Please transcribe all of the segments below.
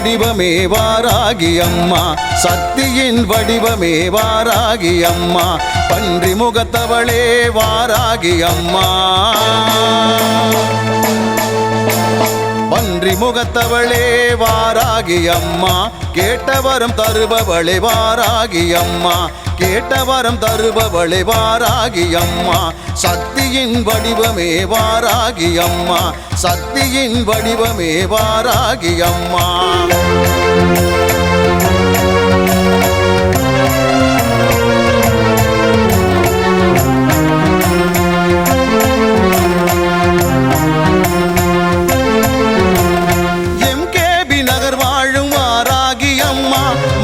வடிவமே வாராகி அம்மா, சக்தியின் வடிவமே வாராகி அம்மா, பன்றி முகத்தவளே வாராகி அம்மா. பன்றி முகத்தவளே வாராகி அம்மா, கேட்டவரம் தருபவளே வாராகி அம்மா, கேட்டவரம் தருபவளே வாராகி அம்மா, சக்தியின் வடிவமே வாராகி அம்மா, சக்தியின் வடிவமே வாராகி அம்மா.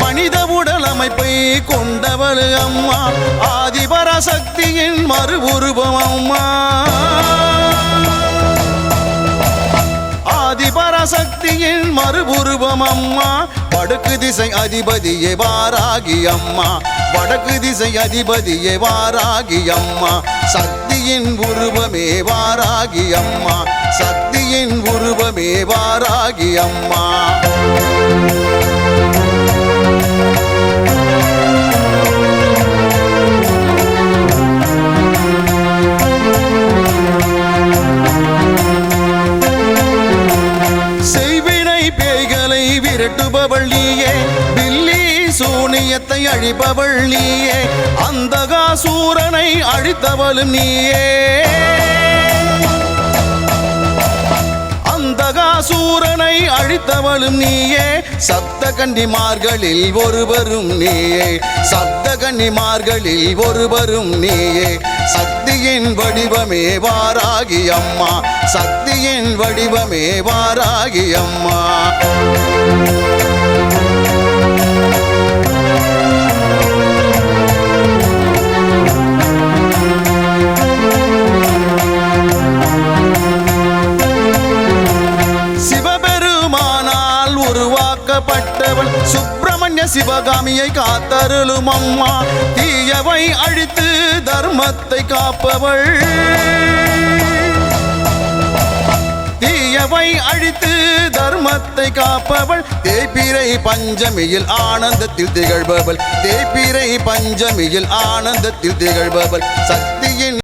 மனித உடல் அமைப்பை கொண்டவள் அம்மா, ஆதிபராசக்தியின் மறு உருவம் அம்மா, ஆதிபராசக்தியின் மறு உருவம் அம்மா, வடக்கு திசை அதிபதியே வாராகி அம்மா, வடக்கு திசை அதிபதியே வாராகி அம்மா, சக்தியின் உருவமே வாராகி அம்மா, சக்தியின் உருவமே வாராகி அம்மா. செய்வினை பேய்களை விரட்டுபவள் நீயே, பில்லி சூனியத்தை அழிப்பவள் நீயே, அந்தகாசூரனை அழித்தவளும் நீயே, அந்தகாசூரனை அழித்தவளும் நீயே, சப்த கன்னிமார்களில் ஒருவரும் நீயே, சப்த கன்னிமார்களில் ஒருவரும் நீயே, சக்தியின் வடிவமே வாராகி அம்மா, சக்தியின் வடிவமே வாராகி அம்மா. சிவபெருமானால் உருவாக்கப்பட்டவள் சுப்பிரமணிய சிவகாமியை காத்தருளும் அம்மா, தீயவை அழித்து தர்மத்தை காப்பவள், தீயவை அழித்து தர்மத்தை காப்பவள், தேய்பிறை பஞ்சமியில் ஆனந்தத்தில் திகழ்பவள், தேய்பிறை பஞ்சமியில் ஆனந்தத்தில் திகழ்பவள், சக்தியின்